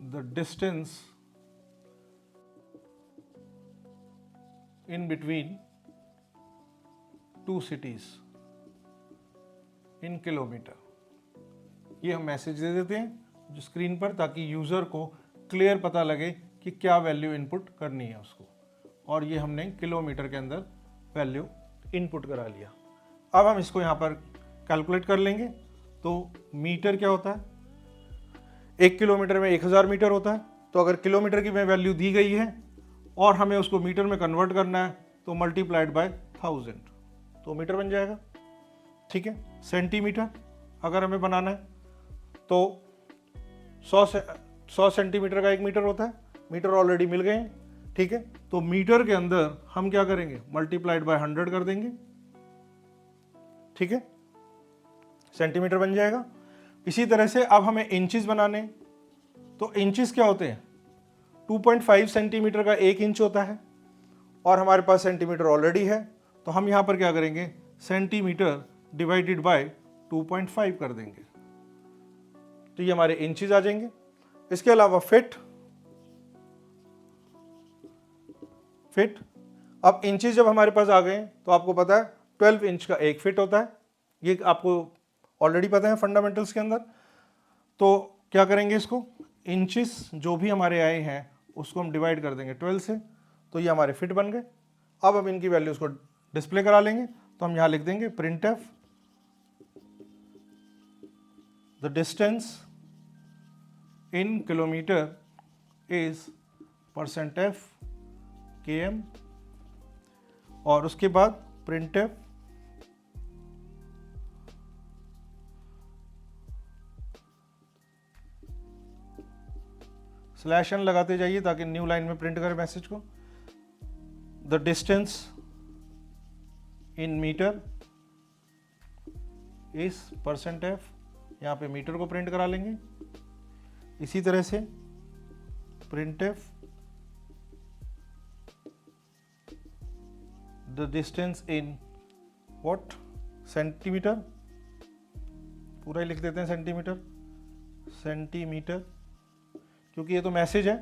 the distance in between two cities in kilometre, ये हम मैसेज दे देते हैं जो स्क्रीन पर, ताकि यूज़र को क्लियर पता लगे कि क्या वैल्यू इनपुट करनी है उसको। और ये हमने किलोमीटर के अंदर वैल्यू इनपुट करा लिया। अब हम इसको यहाँ पर कैलकुलेट कर लेंगे। तो मीटर क्या होता है, 1 किलोमीटर में 1000 मीटर होता है। तो अगर किलोमीटर की वैल्यू दी गई है और हमें उसको मीटर में कन्वर्ट करना है तो मल्टीप्लाइड बाय 1000, तो मीटर बन जाएगा। ठीक है, सेंटीमीटर अगर हमें बनाना है तो 100 सेंटीमीटर का 1 मीटर होता है। मीटर ऑलरेडी मिल गए हैं। ठीक है, तो मीटर के अंदर हम क्या करेंगे, मल्टीप्लाइड बाय 100 कर देंगे। ठीक है, सेंटीमीटर बन जाएगा। इसी तरह से अब हमें इंचेस बनाने, तो इंचेस क्या होते हैं, 2.5 सेंटीमीटर का 1 इंच होता है, और हमारे पास सेंटीमीटर ऑलरेडी है। तो हम यहाँ पर क्या करेंगे, सेंटीमीटर डिवाइडेड बाय 2.5 कर देंगे, तो ये हमारे इंचेस आ जाएंगे। इसके अलावा फिट, अब इंचेस जब हमारे पास आ गए तो आपको पता है 12 इंच का 1 फिट होता है, ये आपको ऑलरेडी पता है फंडामेंटल्स के अंदर। तो क्या करेंगे, इसको इंचेस जो भी हमारे आए हैं उसको हम डिवाइड कर देंगे 12 से, तो ये हमारे फिट बन गए। अब हम इनकी वैल्यूज को डिस्प्ले करा लेंगे। तो हम यहाँ लिख देंगे printf the distance in kilometer is %f km, और उसके बाद printf /n लगाते जाइए ताकि न्यू लाइन में प्रिंट करें मैसेज को। The distance in metre is %f, यहाँ पे मीटर को प्रिंट करा लेंगे। इसी तरह से printf the distance in what, centimetre, पूरा ही लिख देते हैं सेंटीमीटर, क्योंकि ये तो मैसेज है,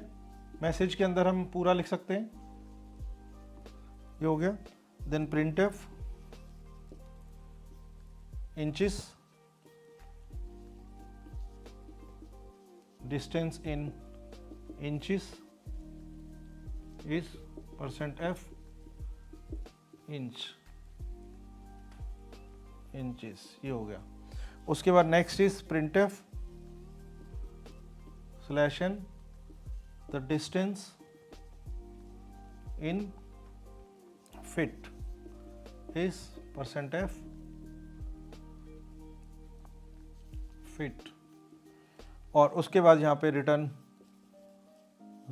मैसेज के अंदर हम पूरा लिख सकते हैं। ये हो गया। Then printf inches, distance in inches is %f inches, ये हो गया। उसके बाद next is printf /n the distance in feet is %f feet, और उसके बाद यहाँ पे रिटर्न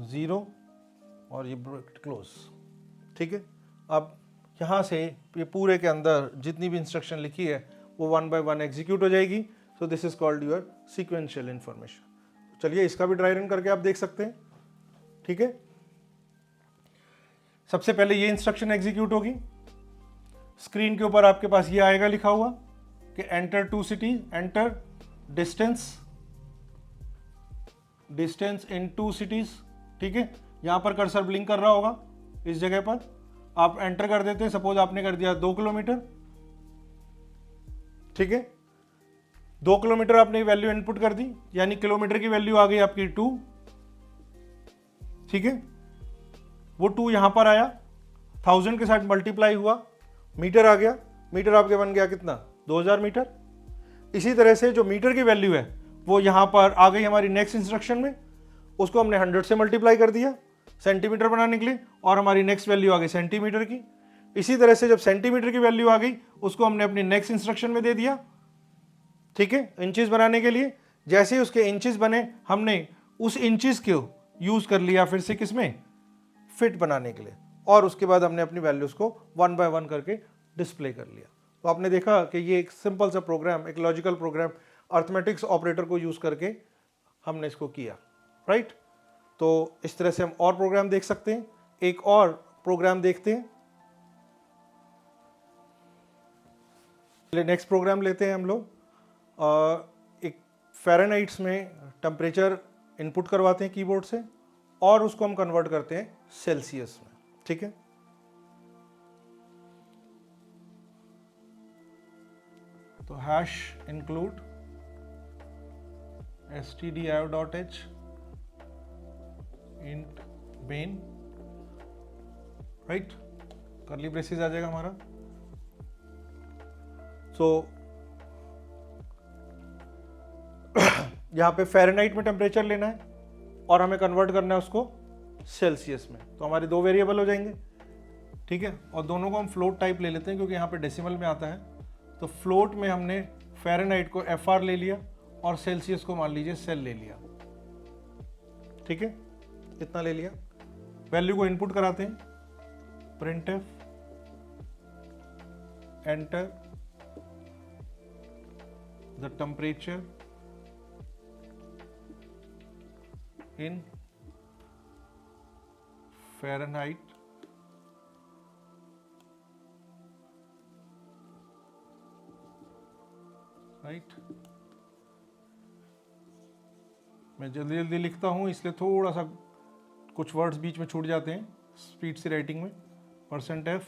0 और ये ब्रैकेट क्लोज। ठीक है, अब यहाँ से ये पूरे के अंदर जितनी भी इंस्ट्रक्शन लिखी है वो 1 बाय 1 एग्जीक्यूट हो जाएगी। सो this is called your sequential information. चलिए इसका भी ड्राई रन करके आप देख सकते हैं। ठीक है, सबसे पहले ये इंस्ट्रक्शन एग्जीक्यूट होगी। स्क्रीन के ऊपर आपके पास ये आएगा लिखा हुआ कि enter two city, enter distance in two cities. ठीक है, यहां पर कर्सर ब्लिंक कर रहा होगा, इस जगह पर आप एंटर कर देते हैं। सपोज आपने कर दिया 2 किलोमीटर। ठीक है, 2 किलोमीटर आपने वैल्यू इनपुट कर दी, यानी किलोमीटर की वैल्यू आ गई आपकी 2। ठीक है, वो 2 यहां पर आया, 1000 के साथ मल्टीप्लाई हुआ, मीटर आ गया। मीटर आपके बन गया कितना, 2000 मीटर। इसी तरह से जो मीटर की वैल्यू है वो यहां पर आ गई हमारी नेक्स्ट इंस्ट्रक्शन में, उसको हमने 100 से मल्टीप्लाई कर दिया सेंटीमीटर बनाने के लिए, और हमारी नेक्स्ट वैल्यू आ गई सेंटीमीटर की। इसी तरह से जब सेंटीमीटर की वैल्यू आ गई उसको हमने अपनी नेक्स्ट इंस्ट्रक्शन में दे दिया। ठीक है, इंचेस बनाने के लिए जैसे ही उसके इंचेस बने, हमने उस इंचेस को यूज कर लिया फिर से किसमें, फिट बनाने के लिए, और उसके बाद हमने अपनी वैल्यूज को 1 बाय 1 करके डिस्प्ले कर लिया। तो आपने देखा कि ये एक सिंपल सा प्रोग्राम, एक लॉजिकल प्रोग्राम अर्थमेटिक्स ऑपरेटर को यूज करके हमने इसको किया। राइट, तो इस तरह से हम और प्रोग्राम देख सकते हैं। एक और प्रोग्राम देखते हैं, नेक्स्ट प्रोग्राम लेते हैं हम लोग। एक फ़ारेनहाइट्स में टेम्परेचर इनपुट करवाते हैं कीबोर्ड से, और उसको हम कन्वर्ट करते हैं सेल्सियस में। ठीक है, तो hash include stdio.h int main, right, curly braces आ जाएगा हमारा। सो यहां पे फ़ारेनहाइट में टेम्परेचर लेना है और हमें कन्वर्ट करना है उसको सेल्सियस में, तो हमारे 2 वेरिएबल हो जाएंगे। ठीक है, और दोनों को हम फ्लोट टाइप ले लेते हैं क्योंकि यहाँ पे डेसिमल में आता है। तो फ्लोट में हमने फ़ारेनहाइट को FR ले लिया और सेल्सियस को मान लीजिए सेल ले लिया। ठीक है, इतना ले लिया। वैल्यू को इनपुट कराते हैं, printf enter the temperature in Fahrenheit right. मैं जल्दी जल्दी लिखता हूँ इसलिए थोड़ा सा कुछ वर्ड्स बीच में छूट जाते हैं स्पीड से राइटिंग में। %f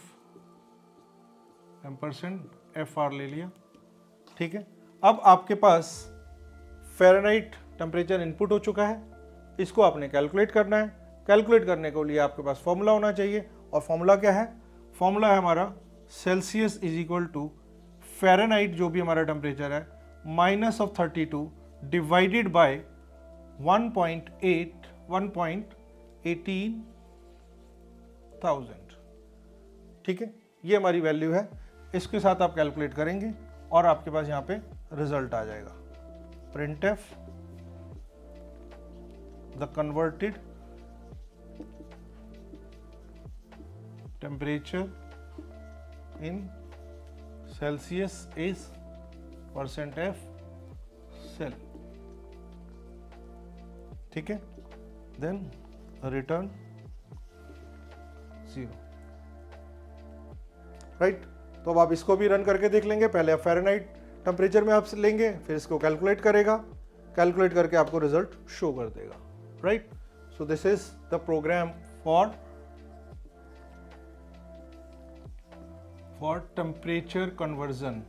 %FR ले लिया। ठीक है, अब आपके पास फ़ारेनहाइट टेम्परेचर इनपुट हो चुका है, इसको आपने कैलकुलेट करना है। कैलकुलेट करने के लिए आपके पास फॉर्मूला होना चाहिए, और फॉर्मूला क्या है, फॉर्मूला है हमारा Celsius is equal to Fahrenheit जो भी हमारा टेम्परेचर है -32 डिवाइडेड बाय 1.18,000। ठीक है, ये हमारी वैल्यू है। इसके साथ आप कैलकुलेट करेंगे और आपके पास यहाँ पे रिजल्ट आ जाएगा। printf the converted temperature in Celsius is %f cell। ठीक है, देन रिटर्न 0। राइट, तो अब आप इसको भी रन करके देख लेंगे। पहले आप फ़ारेनहाइट टेम्परेचर में आप लेंगे, फिर इसको कैलकुलेट करेगा, कैलकुलेट करके आपको रिजल्ट शो कर देगा। Right, so this is the program for temperature conversion.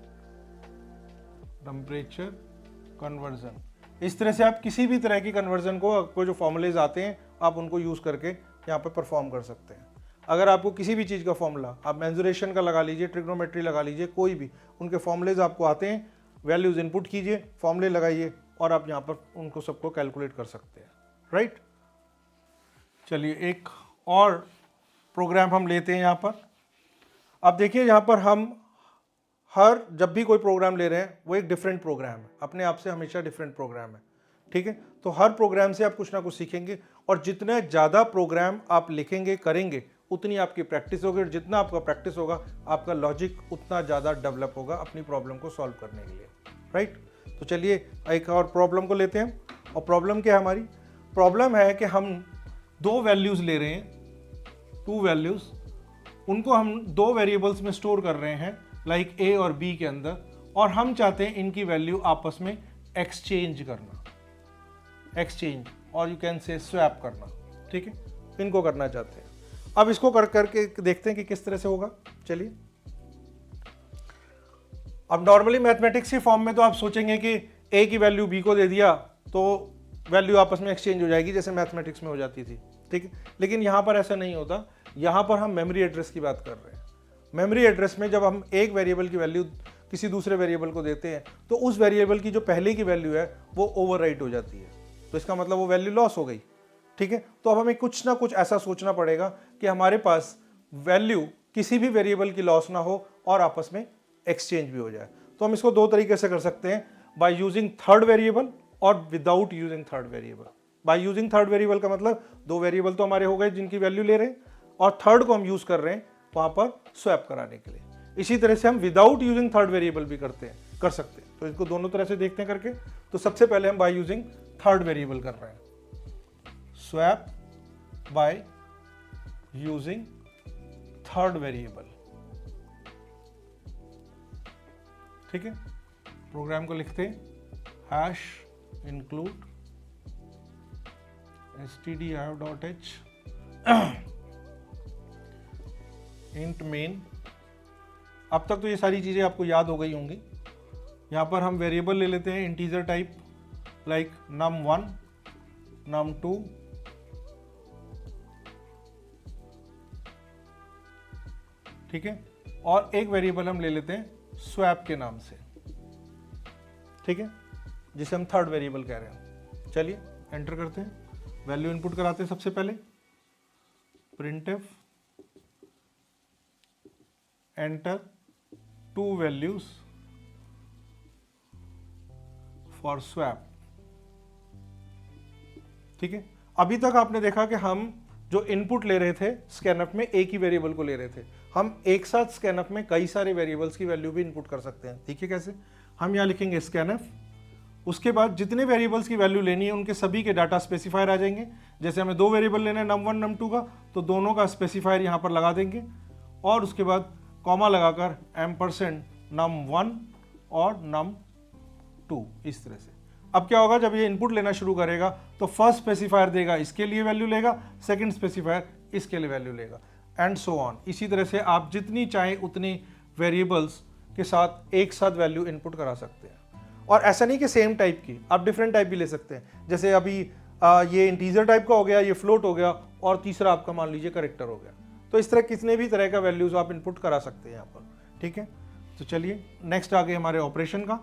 इस तरह से आप किसी भी तरह की कन्वर्जन को, आपको जो फॉर्मूलेज आते हैं आप उनको यूज़ करके यहाँ पे परफॉर्म कर सकते हैं। अगर आपको किसी भी चीज़ का फॉर्मूला, आप मेंसुरेशन का लगा लीजिए, ट्रिग्नोमेट्री लगा लीजिए, कोई भी उनके फॉर्मूलेज आपको आते हैं, वैल्यूज इनपुट कीजिए, फॉर्मूले लगाइए और आप यहाँ पर उनको सबको कैलकुलेट कर सकते हैं। राइट, चलिए एक और प्रोग्राम हम लेते हैं यहाँ पर। अब देखिए यहाँ पर हम जब भी कोई प्रोग्राम ले रहे हैं वो एक डिफरेंट प्रोग्राम है, अपने आप से हमेशा डिफरेंट प्रोग्राम है। ठीक है, तो हर प्रोग्राम से आप कुछ ना कुछ सीखेंगे, और जितने ज़्यादा प्रोग्राम आप लिखेंगे करेंगे उतनी आपकी प्रैक्टिस होगी, और जितना आपका प्रैक्टिस होगा आपका लॉजिक उतना ज़्यादा डेवलप होगा अपनी प्रॉब्लम को सॉल्व करने के लिए। राइट, तो चलिए एक और प्रॉब्लम को लेते हैं। और प्रॉब्लम क्या है हमारी, प्रॉब्लम है कि हम 2 वैल्यूज़ ले रहे हैं, 2 वैल्यूज़, उनको हम 2 वेरिएबल्स में स्टोर कर रहे हैं लाइक A और B के अंदर, और हम चाहते हैं इनकी वैल्यू आपस में एक्सचेंज करना, एक्सचेंज और यू कैन से स्वैप करना, ठीक है, इनको करना चाहते हैं। अब इसको करके देखते हैं कि किस तरह से होगा। चलिए, अब नॉर्मली मैथमेटिक्स की फॉर्म में तो आप सोचेंगे कि ए की वैल्यू बी को दे दिया तो वैल्यू आपस में एक्सचेंज हो जाएगी जैसे मैथमेटिक्स में हो जाती थी, ठीक है, लेकिन यहाँ पर ऐसा नहीं होता। यहाँ पर हम मेमोरी एड्रेस की बात कर रहे हैं। मेमोरी एड्रेस में जब हम एक वेरिएबल की वैल्यू किसी दूसरे वेरिएबल को देते हैं तो उस वेरिएबल की जो पहले की वैल्यू है वो ओवरराइट हो जाती है, तो इसका मतलब वो वैल्यू लॉस हो गई, ठीक है। तो अब हमें कुछ ना कुछ ऐसा सोचना पड़ेगा कि हमारे पास वैल्यू किसी भी वेरिएबल की लॉस ना हो और आपस में एक्सचेंज भी हो जाए। तो हम इसको दो तरीके से कर सकते हैं, बाय यूजिंग थर्ड वेरिएबल और without using third variable. By using third variable का मतलब दो वेरिएबल तो हमारे हो गए जिनकी वैल्यू ले रहे हैं और थर्ड को हम यूज कर रहे हैं वहां पर स्वैप कराने के लिए। इसी तरह से हम विदाउट यूजिंग थर्ड वेरिएबल भी कर सकते हैं। तो इसको दोनों तरह से देखते हैं करके। तो सबसे पहले हम बाय यूजिंग थर्ड वेरिएबल कर रहे हैं, swap by using third variable, ठीक है। प्रोग्राम को लिखते हैं hash include stdio.h int main। अब तक तो ये सारी चीजें आपको याद हो गई होंगी। यहां पर हम वेरिएबल ले लेते हैं integer type like num1 num2 ठीक है, और एक वेरिएबल हम ले लेते हैं स्वैप के नाम से, ठीक है, जिसे हम थर्ड वेरिएबल कह रहे हैं। चलिए एंटर करते हैं, वैल्यू इनपुट कराते हैं। सबसे पहले printf enter to values for swap, ठीक है। अभी तक आपने देखा कि हम जो इनपुट ले रहे थे स्कैनफ में एक ही वेरिएबल को ले रहे थे। हम एक साथ स्कैनफ में कई सारे वेरिएबल्स की वैल्यू भी इनपुट कर सकते हैं। देखिए कैसे, हम यहां लिखेंगे स्कैनफ, उसके बाद जितने वेरिएबल्स की वैल्यू लेनी है उनके सभी के डाटा स्पेसिफायर आ जाएंगे। जैसे हमें दो वेरिएबल लेना है num1 num2 का, तो दोनों का स्पेसिफायर यहां पर लगा देंगे और उसके बाद कॉमा लगाकर %num1 और num2 इस तरह से। अब क्या होगा, जब ये इनपुट लेना शुरू करेगा तो फर्स्ट स्पेसिफायर देगा इसके लिए वैल्यू लेगा, सेकंड स्पेसिफायर इसके लिए वैल्यू लेगा एंड सो ऑन। इसी तरह से आप जितनी चाहें उतनी वेरिएबल्स के साथ एक साथ वैल्यू इनपुट करा सकते हैं। और ऐसा नहीं कि सेम टाइप की, आप डिफरेंट टाइप भी ले सकते हैं। जैसे अभी ये इंटीजर टाइप का हो गया, ये फ्लोट हो गया और तीसरा आपका मान लीजिए करेक्टर हो गया। तो इस तरह कितने भी तरह का वैल्यूज आप इनपुट करा सकते हैं यहाँ पर, ठीक है। तो चलिए नेक्स्ट आ गए हमारे ऑपरेशन का।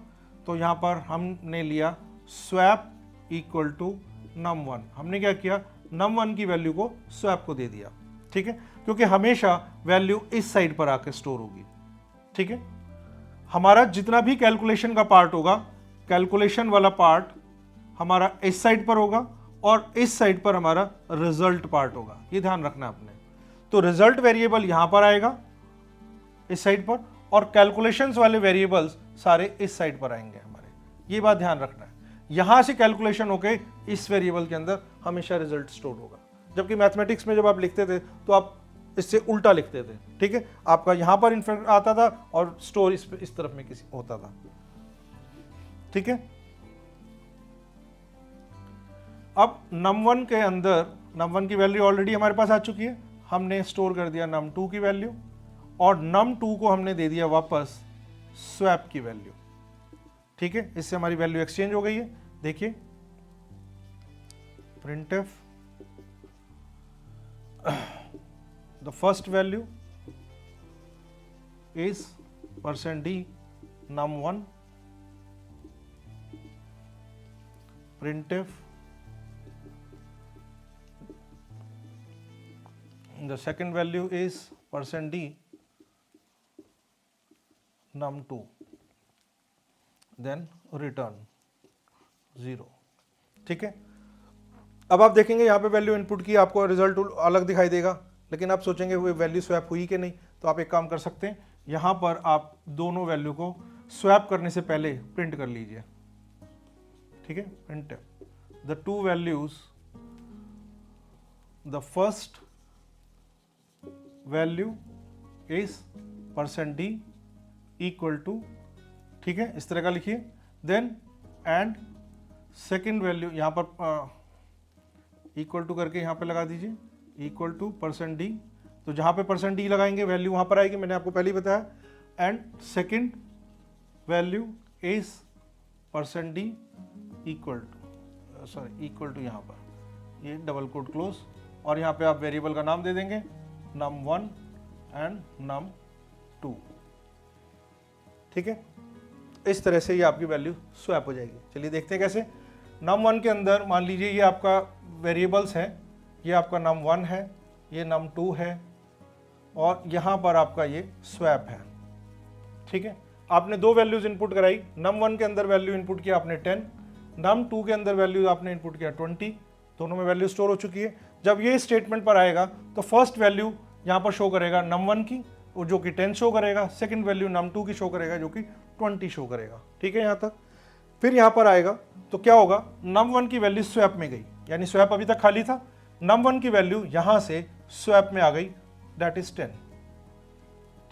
तो यहाँ पर हमने लिया स्वैप इक्वल टू num1। हमने क्या किया, num1 की वैल्यू को स्वैप को दे दिया, ठीक है, क्योंकि हमेशा वैल्यू इस साइड पर आकर स्टोर होगी, ठीक है। हमारा जितना भी कैलकुलेशन का पार्ट होगा, कैलकुलेशन वाला पार्ट हमारा इस साइड पर होगा और इस साइड पर हमारा रिजल्ट पार्ट होगा। ये ध्यान रखना आपने। तो रिजल्ट वेरिएबल यहां पर आएगा इस साइड पर और कैलकुलेशंस वाले वेरिएबल्स सारे इस साइड पर आएंगे हमारे। ये बात ध्यान रखना है। यहां से कैलकुलेशन होके इस वेरिएबल के अंदर हमेशा रिजल्ट स्टोर होगा। जबकि मैथमेटिक्स में जब आप लिखते थे तो आप इससे उल्टा लिखते थे, ठीक है, आपका यहां पर इनफैक्ट आता था और स्टोर इस तरफ में किसी होता था, ठीक है। अब num1 के अंदर num1 की वैल्यू ऑलरेडी हमारे पास आ चुकी है, हमने स्टोर कर दिया num2 की वैल्यू और num2 को हमने दे दिया वापस स्वैप की वैल्यू, ठीक है। इससे हमारी वैल्यू एक्सचेंज हो गई है। देखिए printf the first value is %d num1, printf the second value is %d num2, then return 0, ठीक है। अब आप देखेंगे यहाँ पे वैल्यू इनपुट की, आपको रिजल्ट अलग दिखाई देगा, लेकिन आप सोचेंगे वो वैल्यू स्वैप हुई कि नहीं। तो आप एक काम कर सकते हैं, यहाँ पर आप दोनों वैल्यू को स्वैप करने से पहले प्रिंट कर लीजिए, ठीक है। Print the two values, the first value is %d equal to ठीक है, इस तरह का लिखिए। देन एंड सेकेंड वैल्यू यहाँ पर इक्वल टू करके यहाँ पे लगा दीजिए, इक्वल टू %d। तो जहाँ पे %d लगाएंगे वैल्यू वहाँ पर आएगी, मैंने आपको पहले ही बताया। And second value is %d equal to यहाँ पर ये डबल कोट क्लोज, और यहाँ पे आप वेरिएबल का नाम दे देंगे num1 एंड num2। ठीक है, इस तरह से ये आपकी वैल्यू स्वैप हो जाएगी। चलिए देखते हैं कैसे। num1 के अंदर मान लीजिए ये आपका वेरिएबल्स है, ये आपका num1 है, ये num2 है, और यहाँ पर आपका ये स्वैप है। ठीक है, आपने दो वैल्यूज इनपुट कराई। num1 के अंदर वैल्यू इनपुट किया आपने 10, num2 के अंदर वैल्यू आपने इनपुट किया 20, दोनों में वैल्यू स्टोर हो चुकी है। जब ये स्टेटमेंट पर आएगा तो फर्स्ट वैल्यू यहाँ पर शो करेगा num1 की, जो कि 10 शो करेगा, सेकंड वैल्यू num2 की शो करेगा जो कि 20 शो करेगा। ठीक है, यहाँ तक। फिर यहाँ पर आएगा तो क्या होगा, num1 की वैल्यू स्वैप में गई, यानी स्वैप अभी तक खाली था, num1 की वैल्यू यहाँ से स्वैप में आ गई, दैट इज 10।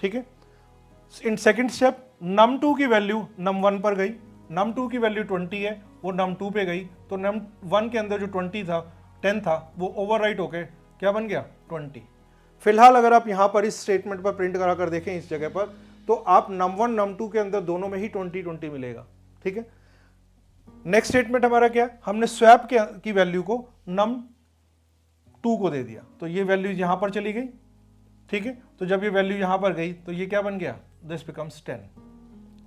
ठीक है, इन सेकेंड स्टेप num2 की वैल्यू num1 पर गई, num2 की वैल्यू 20 है, वो num2 पे गई, तो num1 के अंदर जो 10 था वो ओवरराइट होके क्या बन गया 20। फिलहाल अगर आप यहाँ पर इस स्टेटमेंट पर प्रिंट करा कर देखें इस जगह पर, तो आप num1 num2 के अंदर दोनों में ही 20 मिलेगा। ठीक है, नेक्स्ट स्टेटमेंट हमारा क्या है, हमने स्वैप की वैल्यू को num2 को दे दिया, तो ये वैल्यू यहाँ पर चली गई। ठीक है, तो जब ये वैल्यू यहाँ पर गई तो ये क्या बन गया, दिस बिकम्स 10।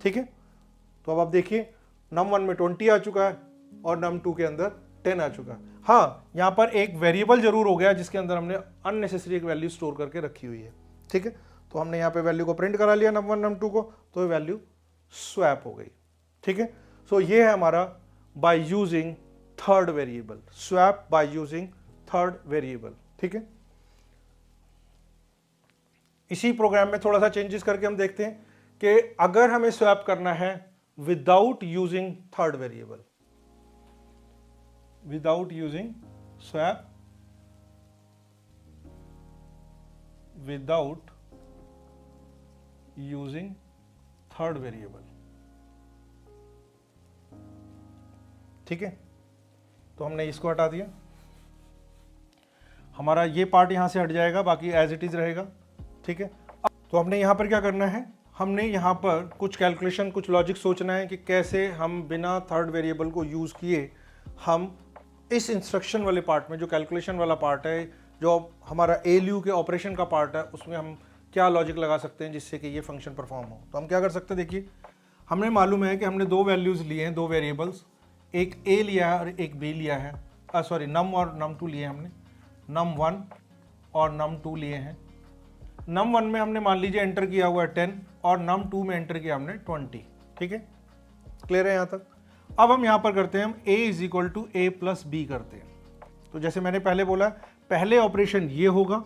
ठीक है, तो अब आप देखिए num1 में 20 आ चुका है और num2 के अंदर 10 आ चुका है। हाँ, यहाँ पर एक वेरिएबल जरूर हो गया जिसके अंदर हमने अननेसेसरी एक वैल्यू स्टोर करके रखी हुई है। ठीक है, तो हमने यहाँ पे वैल्यू को प्रिंट करा लिया num1 num2 को, तो ये वैल्यू स्वैप हो गई। ठीक है, सो ये है हमारा by using third variable, swap by using third variable. ठीक है, इसी प्रोग्राम में थोड़ा सा चेंजेस करके हम देखते हैं कि अगर हमें स्वैप करना है without using third variable, without using swap without using third variable. ठीक है, तो हमने इसको हटा दिया, हमारा ये पार्ट यहां से हट जाएगा, बाकी एज इट इज रहेगा। ठीक है, तो हमने यहां पर क्या करना है, हमने यहाँ पर कुछ कैलकुलेशन, कुछ लॉजिक सोचना है कि कैसे हम बिना थर्ड वेरिएबल को यूज़ किए हम इस इंस्ट्रक्शन वाले पार्ट में, जो कैलकुलेशन वाला पार्ट है, जो हमारा ALU के ऑपरेशन का पार्ट है, उसमें हम क्या लॉजिक लगा सकते हैं जिससे कि ये फंक्शन परफॉर्म हो। तो हम क्या कर सकते हैं, देखिए हमें मालूम है कि हमने दो वैल्यूज़ लिए हैं, दो वेरिएबल्स, एक A लिया है और एक B लिया है, सॉरी num और num2 लिए हमने, num1 और num2 लिए हैं। num1 में हमने मान लीजिए एंटर किया हुआ है 10 और num2 में एंटर किया हमने 20। ठीक है, क्लियर है यहाँ तक। अब हम यहाँ पर करते हैं, हम a is equal to a plus B करते हैं। तो जैसे मैंने पहले बोला, पहले ऑपरेशन ये होगा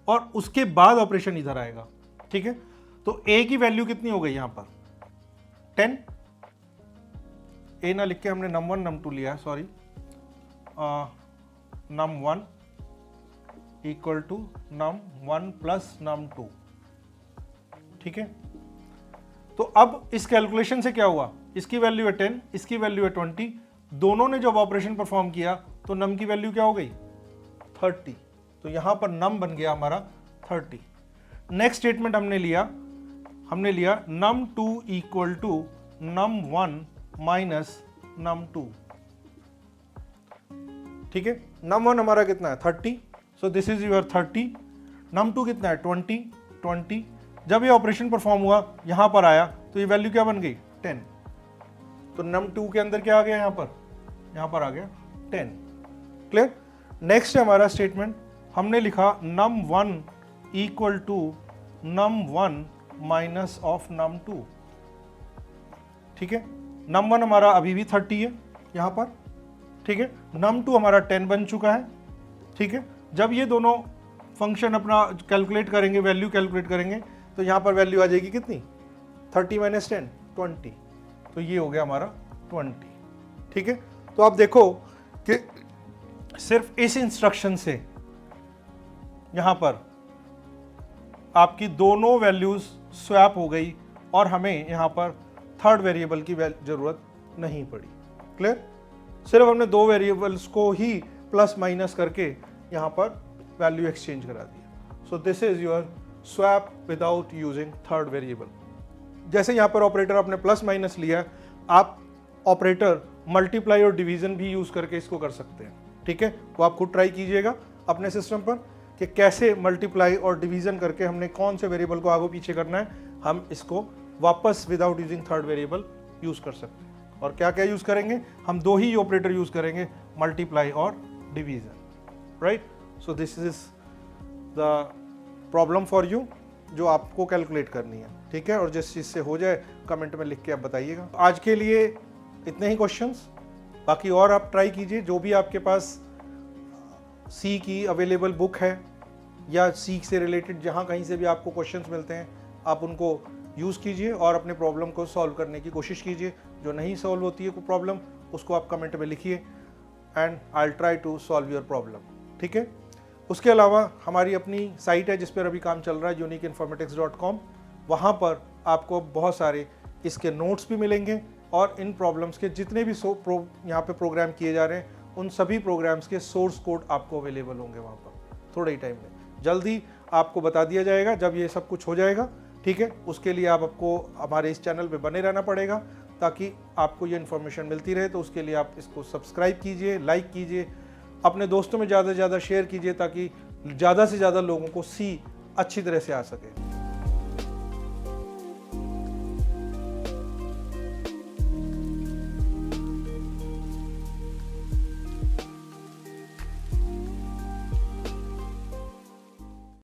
और उसके बाद ऑपरेशन इधर आएगा। ठीक है, तो a की वैल्यू कितनी हो गई यहाँ पर 10, a ना लिख के हमने num1 num2 लिया, sorry, num1 equal to num1 plus num2। ठीक है, तो अब इस कैलकुलेशन से क्या हुआ, इसकी वैल्यू है 10, इसकी वैल्यू है 20, दोनों ने जब ऑपरेशन परफॉर्म किया तो num की वैल्यू क्या हो गई 30, तो यहां पर num बन गया हमारा 30। नेक्स्ट स्टेटमेंट हमने लिया num2 equal to num1 minus num2। ठीक है, num1 हमारा कितना है 30, सो दिस इज योर 30, num2 कितना है 20। जब ये ऑपरेशन परफॉर्म हुआ, यहां पर आया तो ये वैल्यू क्या बन गई 10, तो num2 के अंदर क्या आ गया, यहां पर आ गया 10। क्लियर। नेक्स्ट है हमारा स्टेटमेंट, हमने लिखा num1 equal to num1 minus of num2। ठीक है, num1 हमारा अभी भी 30 है यहां पर। ठीक है, num2 हमारा 10 बन चुका है। ठीक है, जब ये दोनों फंक्शन अपना कैलकुलेट करेंगे, वैल्यू कैलकुलेट करेंगे, तो यहाँ पर वैल्यू आ जाएगी कितनी 30 माइनस 10 20, तो ये हो गया हमारा 20। ठीक है, तो आप देखो कि सिर्फ इस इंस्ट्रक्शन से यहाँ पर आपकी दोनों वैल्यूज स्वैप हो गई और हमें यहाँ पर थर्ड वेरिएबल की ज़रूरत नहीं पड़ी। क्लियर? सिर्फ हमने दो वेरिएबल्स को ही प्लस माइनस करके यहाँ पर वैल्यू एक्सचेंज करा दिया। सो this is your swap without using third variable. जैसे यहाँ पर ऑपरेटर आपने प्लस माइनस लिया, आप ऑपरेटर मल्टीप्लाई और डिवीजन भी यूज करके इसको कर सकते हैं। ठीक है, वो आप खुद ट्राई कीजिएगा अपने सिस्टम पर कि कैसे मल्टीप्लाई और डिवीजन करके हमने कौन से वेरिएबल को आगे पीछे करना है, हम इसको वापस without using third variable use कर सकते हैं। और क्या क्या यूज करेंगे? हम दो ही ऑपरेटर यूज करेंगे, मल्टीप्लाई और division. Right? So this is the problem for you जो आपको कैलकुलेट करनी है। ठीक है, और जिस चीज़ से हो जाए कमेंट में लिख के आप बताइएगा। आज के लिए इतने ही क्वेश्चंस, बाकी और आप ट्राई कीजिए। जो भी आपके पास सी की अवेलेबल बुक है या सी से रिलेटेड जहाँ कहीं से भी आपको क्वेश्चंस मिलते हैं, आप उनको यूज़ कीजिए और अपने प्रॉब्लम को सॉल्व करने की कोशिश कीजिए। जो नहीं सॉल्व होती है कोई प्रॉब्लम, उसको आप कमेंट में लिखिए and I will try to solve your problem. ठीक है, उसके अलावा हमारी अपनी साइट है जिस पर अभी काम चल रहा है, uniqueinformatics.com। वहाँ पर आपको बहुत सारे इसके नोट्स भी मिलेंगे और इन प्रॉब्लम्स के जितने भी यहाँ पे प्रोग्राम किए जा रहे हैं, उन सभी प्रोग्राम्स के सोर्स कोड आपको अवेलेबल होंगे वहाँ पर थोड़े ही टाइम में। जल्दी आपको बता दिया जाएगा जब ये सब कुछ हो जाएगा। ठीक है, उसके लिए आपको हमारे इस चैनल पे बने रहना पड़ेगा ताकि आपको ये इन्फॉर्मेशन मिलती रहे। तो उसके लिए आप इसको सब्सक्राइब कीजिए, लाइक कीजिए, अपने दोस्तों में ज़्यादा से ज़्यादा शेयर कीजिए ताकि ज़्यादा से ज़्यादा लोगों को सी अच्छी तरह से आ सके।